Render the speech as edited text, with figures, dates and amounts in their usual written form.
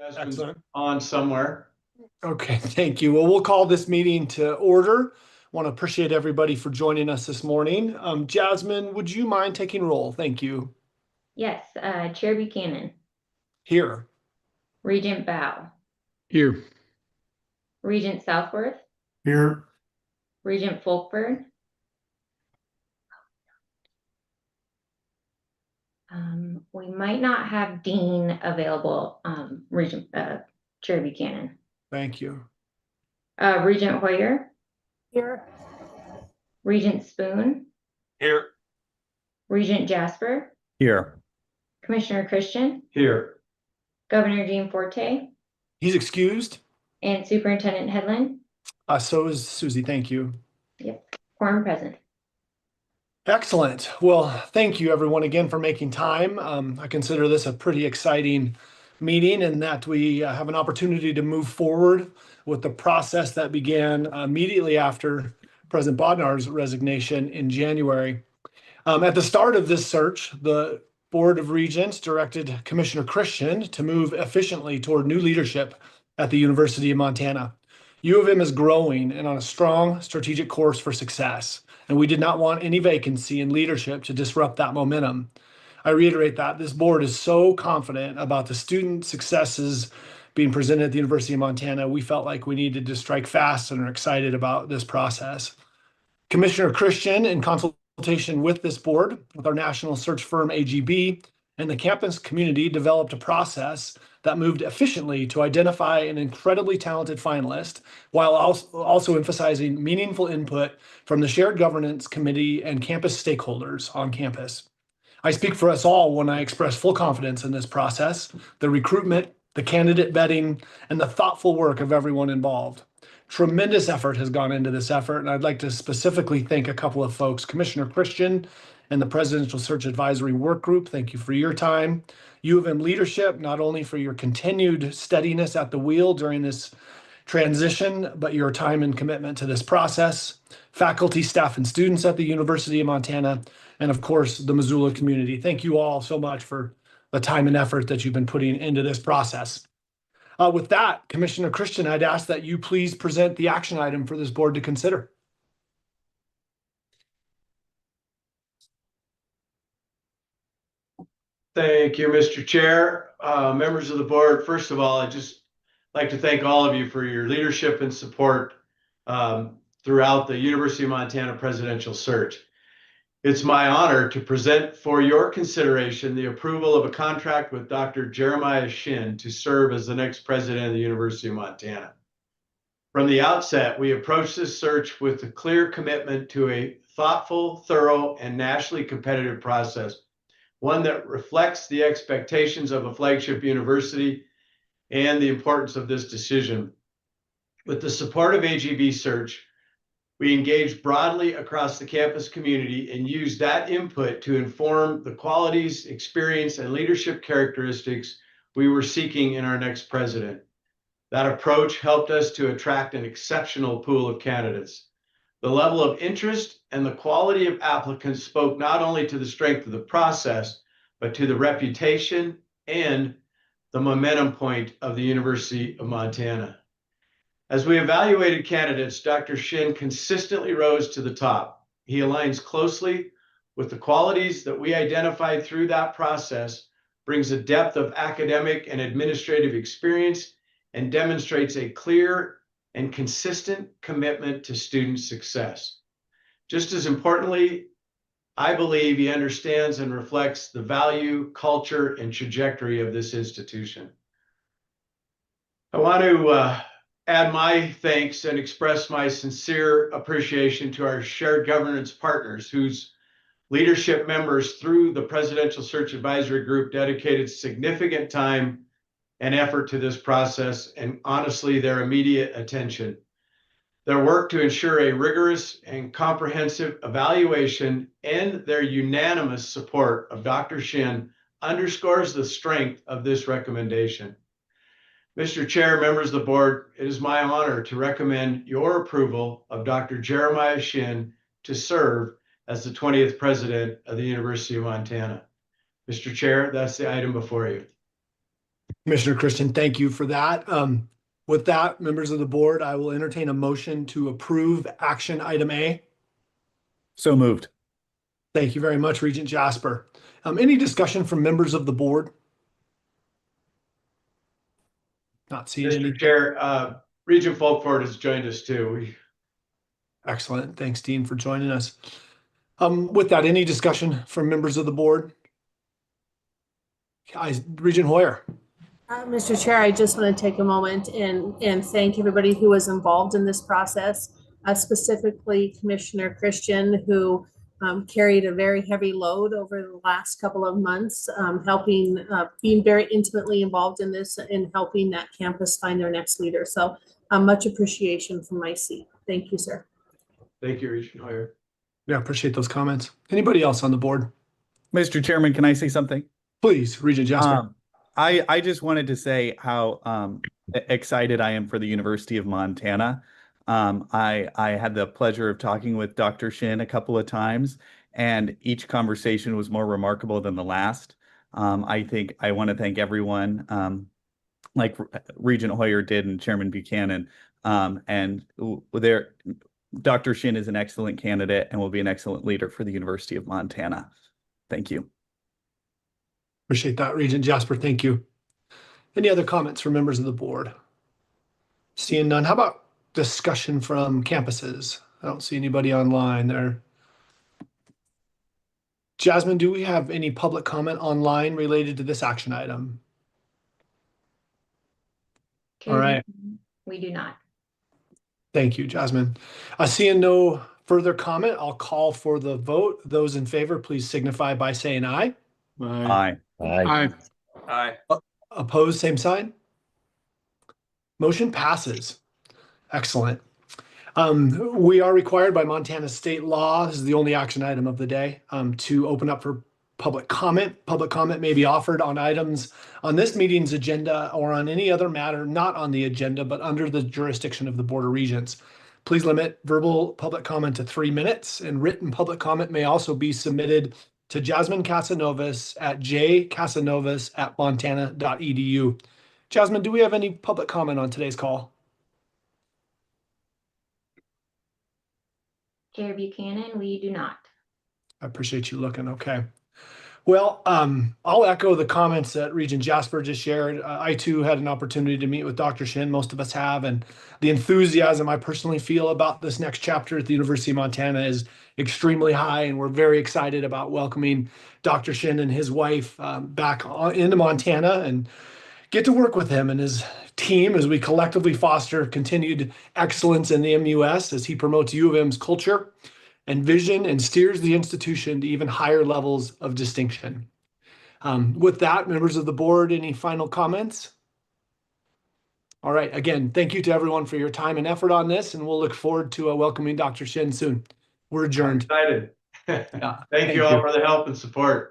Jasmine's Excellent. on somewhere. Okay, thank you. Well, we'll call this meeting to order. Want to appreciate everybody for joining us this morning. Jasmine, would you mind taking roll? Thank you. Yes, Chair Buchanan, Here. Regent Bow, Here. Regent Southworth, Here. Regent Folkford. We might not have Dean available, Chair Buchanan. Thank you. Regent Hoyer, Here. Regent Spoon, Here. Regent Jasper, Here. Commissioner Christian, Here. Governor Gianforte, He's excused. and Superintendent Headland. So is Susie. Thank you. Yep, quorum present. Excellent. Well, thank you everyone again for making time. I consider this a pretty exciting meeting in that we have an opportunity to move forward with the process that began immediately after President Bodnar's resignation in January. At the start of this search, the Board of Regents directed Commissioner Christian to move efficiently toward new leadership at the University of Montana. U of M is growing and on a strong strategic course for success, and we did not want any vacancy in leadership to disrupt that momentum. I reiterate that this board is so confident about the student successes being presented at the University of Montana, we felt like we needed to strike fast and are excited about this process. Commissioner Christian, in consultation with this board, with our national search firm AGB, and the campus community, developed a process that moved efficiently to identify an incredibly talented finalist, while also emphasizing meaningful input from the Shared Governance Committee and campus stakeholders on campus. I speak for us all when I express full confidence in this process, the recruitment, the candidate vetting, and the thoughtful work of everyone involved. Tremendous effort has gone into this effort, and I'd like to specifically thank a couple of folks, Commissioner Christian and the Presidential Search Advisory Work Group. Thank you for your time. U of M leadership, not only for your continued steadiness at the wheel during this transition, but your time and commitment to this process. Faculty, staff, and students at the University of Montana, and of course, the Missoula community. Thank you all so much for the time and effort that you've been putting into this process. With that, Commissioner Christian, I'd ask that you please present the action item for this board to consider. Thank you, Mr. Chair. Members of the board, first of all, I'd just like to thank all of you for your leadership and support throughout the University of Montana presidential search. It's my honor to present for your consideration the approval of a contract with Dr. Jeremiah Shin to serve as the next president of the University of Montana. From the outset, we approached this search with a clear commitment to a thoughtful, thorough, and nationally competitive process, one that reflects the expectations of a flagship university and the importance of this decision. With the support of AGB Search, we engaged broadly across the campus community and used that input to inform the qualities, experience, and leadership characteristics we were seeking in our next president. That approach helped us to attract an exceptional pool of candidates. The level of interest and the quality of applicants spoke not only to the strength of the process, but to the reputation and the momentum point of the University of Montana. As we evaluated candidates, Dr. Shin consistently rose to the top. He aligns closely with the qualities that we identified through that process, brings a depth of academic and administrative experience, and demonstrates a clear and consistent commitment to student success. Just as importantly, I believe he understands and reflects the value, culture, and trajectory of this institution. I want to add my thanks and express my sincere appreciation to our shared governance partners whose leadership members through the Presidential Search Advisory Group dedicated significant time and effort to this process, and honestly, their immediate attention. Their work to ensure a rigorous and comprehensive evaluation and their unanimous support of Dr. Shin underscores the strength of this recommendation. Mr. Chair, members of the board, it is my honor to recommend your approval of Dr. Jeremiah Shin to serve as the 20th president of the University of Montana. Mr. Chair, that's the item before you. Commissioner Christian, thank you for that. With that, members of the board, I will entertain a motion to approve action item A. So moved. Thank you very much, Regent Jasper. Any discussion from members of the board? Not seeing any. Mr. Chair, Regent Folkford has joined us too. Excellent. Thanks, Dean, for joining us. With that, any discussion from members of the board? Regent Hoyer. Mr. Chair, I just want to take a moment and thank everybody who was involved in this process, specifically Commissioner Christian, who carried a very heavy load over the last couple of months, helping, being very intimately involved in this and helping that campus find their next leader. So much appreciation from my seat. Thank you, sir. Thank you, Regent Hoyer. Yeah, appreciate those comments. Anybody else on the board? Mr. Chairman, can I say something? Please, Regent Jasper. I just wanted to say how excited I am for the University of Montana. I had the pleasure of talking with Dr. Shin a couple of times, and each conversation was more remarkable than the last. I think I want to thank everyone, like Regent Hoyer did and Chairman Buchanan. And Dr. Shin is an excellent candidate and will be an excellent leader for the University of Montana. Thank you. Appreciate that, Regent Jasper. Thank you. Any other comments from members of the board? Seeing none. How about discussion from campuses? I don't see anybody online there. Jasmine, do we have any public comment online related to this action item? All right. We do not. Thank you, Jasmine. Seeing no further comment, I'll call for the vote. Those in favor, please signify by saying aye. Aye. Aye. Aye. Opposed, same sign. Motion passes. Excellent. We are required by Montana state law, this is the only action item of the day, to open up for public comment. Public comment may be offered on items on this meeting's agenda or on any other matter not on the agenda, but under the jurisdiction of the Board of Regents. Please limit verbal public comment to 3 minutes, and written public comment may also be submitted to Jasmine Casanovas at jcasanovas@montana.edu. Jasmine, do we have any public comment on today's call? Chair Buchanan, we do not. I appreciate you looking. Okay. Well, I'll echo the comments that Regent Jasper just shared. I too had an opportunity to meet with Dr. Shin. Most of us have, and the enthusiasm I personally feel about this next chapter at the University of Montana is extremely high, and we're very excited about welcoming Dr. Shin and his wife back into Montana and get to work with him and his team as we collectively foster continued excellence in the MUS as he promotes U of M's culture and vision and steers the institution to even higher levels of distinction. With that, members of the board, any final comments? All right, again, thank you to everyone for your time and effort on this, and we'll look forward to welcoming Dr. Shin soon. We're adjourned. Excited. Yeah, Thank you all for the help and support.